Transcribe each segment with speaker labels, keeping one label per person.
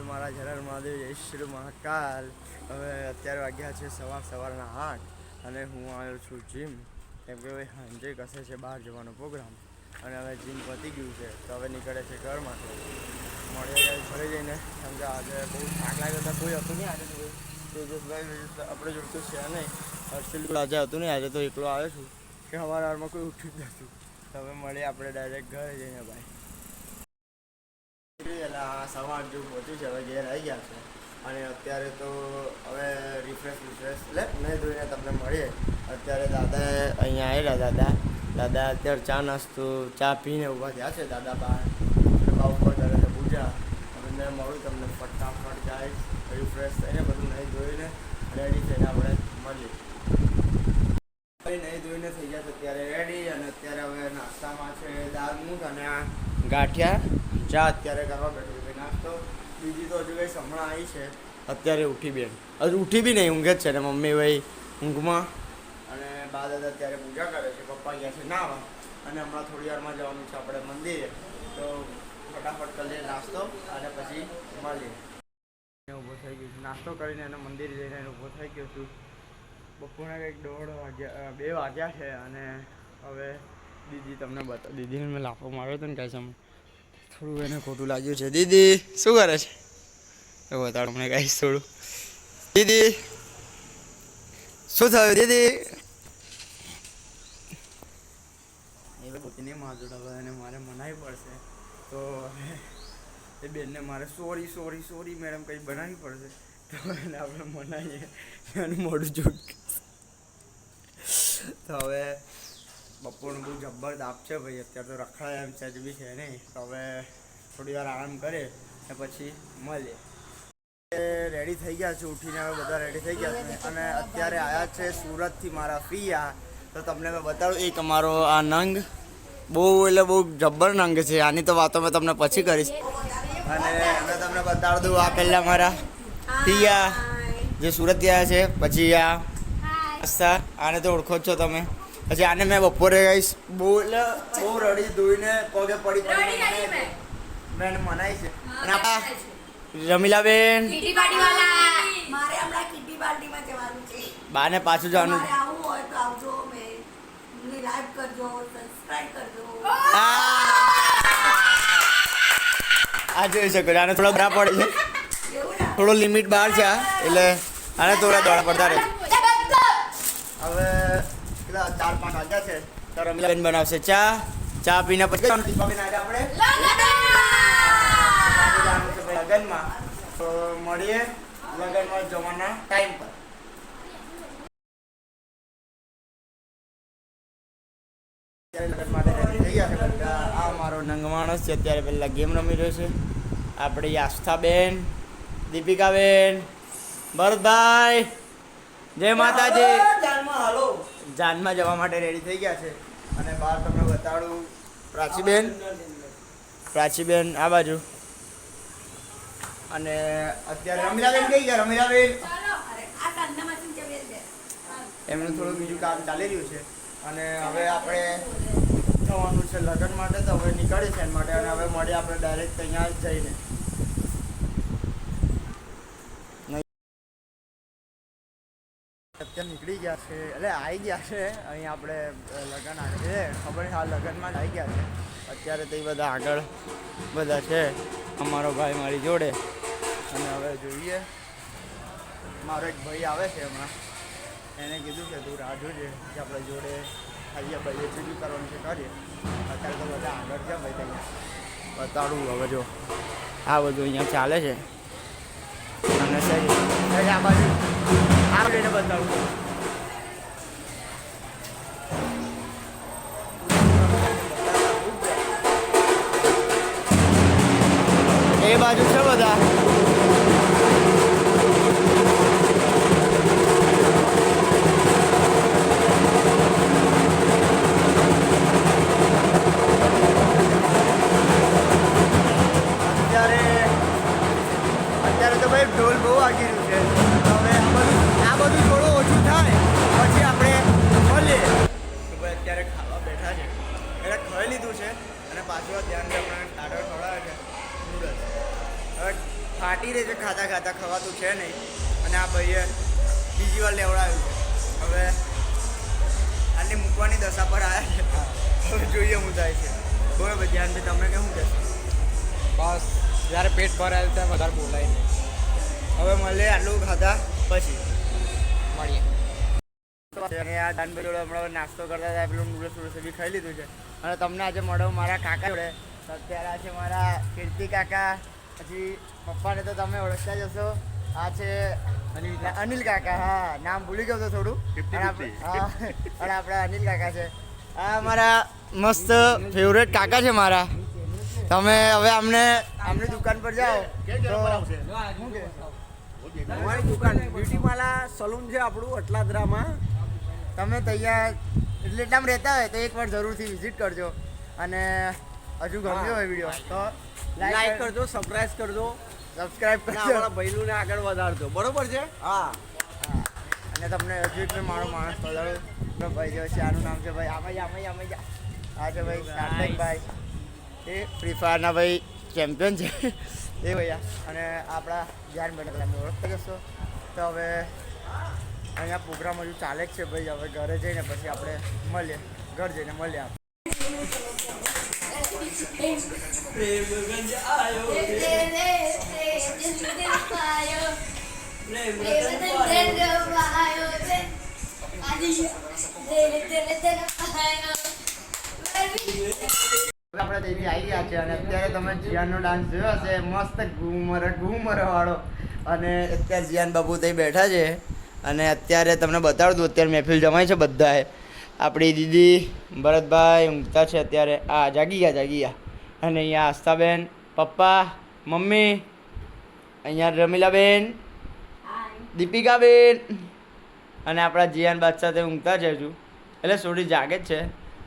Speaker 1: મારા જલાલ મહાદેવ જય શ્રી મહાકાલ. હવે અત્યારે વાગ્યા છે સવારના 8 અને હું આવ્યો છું જીમ, કેમ કે ભાઈ સાંજે કસે છે બહાર જવાનો પ્રોગ્રામ અને હવે જીમ પતી ગયું છે તો હવે નીકળે છે ઘર માટે. મળીએ ઘરે જઈને, કેમ કે આજે બહુ થાક લાગ્યો હતો. કોઈ હતું નહીં આજે, તો તેજસભાઈ આપણે જોડતું છે નહીં. હર્ષિલ આજે હતું નહીં, આજે તો એકલો આવ્યો છું કે અમારા વારમાં કોઈ ઉઠ્યું જ નહોતું. તો હવે મળીએ આપણે ડાયરેક્ટ ઘરે જઈને. ભાઈ એટલે સવાર જેવું પહોંચ્યું છે, હવે ઘેર આવી ગયા છે અને અત્યારે તો હવે રિફ્રેશ એટલે નહીં ધોઈને તમને મળીએ. અત્યારે દાદા અહીંયા આવેલા. દાદા અત્યારે ચા પીને ઊભા થયા છે. દાદા બહાર ઉપર કરે છે પૂજા. હવે મેં મળું તમને ફટાફટ જાય રિફ્રેશ થઈને બધું નહીં ધોઈને રેડી થઈને આપણે મળીએ. નહીં ધોઈને થઈ ગયા છે અત્યારે રેડી, અને અત્યારે હવે નાસ્તામાં છે દાળ મૂઠ અને આ ગાંઠિયા ચા અત્યારે કરવા બેઠું છે નાસ્તો. બીજી તો હજુ કંઈ હમણાં આવી છે અત્યારે ઉઠી બેન, હજુ ઉઠી બી નહીં, ઊંઘે જ છે ને મમ્મી ભાઈ ઊંઘમાં. અને બા દાદા અત્યારે પૂજા કરે છે, પપ્પા ગયા છે નાવા અને હમણાં થોડી વારમાં જવાનું છે આપણે મંદિરે. તો ફટાફટ કરીએ નાસ્તો અને પછી મળીએ. ઊભો થઈ ગયો છું નાસ્તો કરીને અને મંદિર જઈને ઊભો થઈ ગયો છું. બપોરના કંઈક 2 વાગ્યા છે અને હવે દીદી તમને બતાવ. દીદીને મેં લાફો માર્યો હતો ને કાંઈ સમય, થોડું એને ખોટું લાગ્યું છે. દીદી શું કરે છે તો બતાડો મને કાંઈ થોડું. દીદી શું થયું દીદી? એ પોતીને માર જોડાવે અને મારે મનાવી પડશે. તો એ બેનને મારે સોરી મેડમ કંઈ બનાવવી પડશે. તો એને આપણે મનાવીએ, એનું મોઢું જોડ. તો હવે બપોરનું બહુ જબ્બર દાપ છે ભાઈ. અત્યારે તો રખડાય એમ સેજ બી છે નહીં. તો હવે થોડી વાર આરામ કરે ને પછી મળીએ. રેડી થઈ ગયા છે, ઉઠીને હવે બધા રેડી થઈ ગયા છે અને અત્યારે આવ્યા છે સુરતથી મારા ફિયા. તો તમને મેં બતાડું, એક અમારો આ નંગ બહુ જબ્બર નંગ છે. આની તો વાતો મેં તમને પછી કરીશ. અને મેં તમને બતાડી દઉં, આ પહેલાં મારા ફિયા જે સુરતથી આવ્યા છે. પછી આ આને તો ઓળખો જ છો તમે. પછી આને મેં બપોરે ગઈશ બહુ રડી ધોઈને પગે પડી મેં મનાઈ છે. અને આપણા રમીલાબેન બાને પાછું જવાનું. આ જોઈ શકો છો, આને થોડા બરા પડે છે, થોડો લિમિટ બહાર છે એટલે આને થોડા દોડા પડતા રહે. હવે 4-5 વાગ્યા છે તો રમીલાબેન બનાવશે ચા પીને પછી આપણે લગ્નમાં. તો મળીએ લગ્નમાં જવાના ટાઈમ પર. લગ્ન માટે રેડી થઈ ગયા છે. આ મારો નંગ માણસ છે, અત્યારે પહેલાં ગેમ રમી રહ્યો છે. આપણી આસ્થાબેન, દીપિકાબેન, ભરતભાઈ, જય માતાજી. જાનમાં જવા માટે રેડી થઈ ગયા છે. અને બહાર તમને બતાડું, પ્રાચીબેન આ બાજુ. અને અત્યારે રમીલાબેન કઈ ગયા? રમીલાબેન એમનું થોડું બીજું કામ ચાલી રહ્યું છે. અને હવે આપણે જવાનું છે લગ્ન માટે, તો હવે નીકળીએ છે એના માટે. અને હવે મળીએ આપણે ડાયરેક્ટ અહીંયા જ જઈને. અત્યારે નીકળી ગયા છે, એટલે આવી ગયા છે અહીંયા. આપણે લગ્ન આવે છે, ખબર નહીં, હા લગ્નમાં જ આવી ગયા છે. અત્યારે તો એ બધા આગળ બધા છે, અમારો ભાઈ મારી જોડે. અને હવે જોઈએ, મારો એક ભાઈ આવે છે હમણાં, એને કીધું કે તું રાહ જોજે કે આપણે જોડે ખાઈએ ભાઈએ બીજું કરવાનું છે કરીએ. અત્યારે તો બધા આગળ છે ભાઈ. અહીંયા બતાડું હવે જો આ બધું અહીંયા ચાલે છે. અને સહી આ બાજુ આપણે બતાવું. એ બાજુ છે બધા. અત્યારે તો ભાઈ ઢોલ બહુ વાગી રહ્યું છે. હવે આ બધું થોડું ઓછું થાય ખાઈ લીધું છે અને પાછું આ ધ્યાન આપણે સ્ટાર્ટર ખવડાવે છે નૂડલ્સ. હવે ફાટી રહે છે ખાતા ખાતા, ખવાતું છે નહીં. અને આ ભાઈએ બીજી વાર લેવડાવ્યું છે. હવે આની મૂકવાની દશા પર આવ્યા છે. હવે જોઈએ હું થાય છે. બરોબર ધ્યાનથી તમે કેવું કહેશો?
Speaker 2: બસ જ્યારે પેટ ભરાય ત્યારે વધારે બોલાય નહીં.
Speaker 1: હવે મળે આટલું ખાધા પછી
Speaker 2: મળીએ.
Speaker 1: અને આ દાનભાઈ જોડે હમણાં નાસ્તો કરતા હતા, પેલું નૂડલ્સ બી ખાઈ લીધું છે. અને તમને આજે મળો મારા કાકા જોડે. અત્યારે આ છે મારા કીર્તિ કાકા. પછી પપ્પાને તો તમે ઓળખતા જ હશો. આ છે અનિલ કાકા. હા, નામ ભૂલી ગયો તો થોડું. અને આપણા અનિલ કાકા છે. આ અમારા મસ્ત ફેવરેટ કાકા છે મારા. તમે હવે આમની દુકાન પર જાઓ તો
Speaker 2: અમારી દુકાન બ્યુટીમાલા સલૂન છે આપણું અટલાદરામાં.
Speaker 1: તમે તૈયાર એટલામાં રહેતા હોય તો એકવાર જરૂરથી વિઝિટ કરજો. અને હજુ ગમ્યો હોય વિડીયો તો
Speaker 2: લાઈક કરજો, સબસ્ક્રાઇબ કરજો,
Speaker 1: કરજો.
Speaker 2: આપણા ભાઈલુંને આગળ વધારજો. બરોબર છે? હા.
Speaker 1: અને તમને હજુ એક મારો માણસ બતાડો. ભાઈ જે છે આનું નામ છે ભાઈ આમાં આ છે ભાઈ કાર્તિકભાઈ. એ ફ્રી ફાયરના ભાઈ ચેમ્પિયન છે એ ભૈયા. અને આપણા ધ્યાન બને તમે ઓળખતા જશો. તો હવે અહીંયા પ્રોગ્રામ હજુ ચાલે જ છે ભાઈ. હવે ઘરે જઈને પછી આપણે મળીએ. ઘર જઈને મળીએ આપણે. આપણે દેવી આવી ગયા છે. અને અત્યારે તમે જીયાનનો ડાન્સ જોયો હશે, મસ્ત ઘૂમર વાળો. અને અત્યારે જીયાન બાબુ ત્યાં બેઠા છે. અને અત્યારે તમને બતાડું દઉં, અત્યારે મહેફિલ જમાય છે બધાએ. આપણી દીદી ભરતભાઈ ઊંઘતા છે અત્યારે. જાગી ગયા. અને અહીંયા આસ્થાબેન, પપ્પા, મમ્મી, અહીંયા રમીલાબેન, દીપિકાબેન અને આપણા જીયાન બાદશાહ તે ઊંઘતા છે હજુ. એટલે થોડી જાગે જ છે.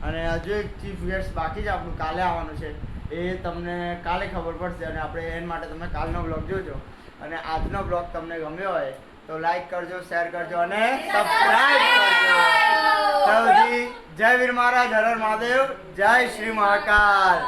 Speaker 1: અને હજુ એક ચીફ ગેસ્ટ બાકી છે આપણું, કાલે આવવાનું છે. એ તમને કાલે ખબર પડશે. અને આપણે એના માટે તમે કાલનો બ્લોગ જોજો. અને આજનો બ્લોગ તમને ગમ્યો હોય તો લાઈક કરજો, શેર કરજો અને સબસ્ક્રાઇબ કરજો. સૌથી જય વીર મહારાજ, હર હર મહાદેવ, જય શ્રી મહાકાલ.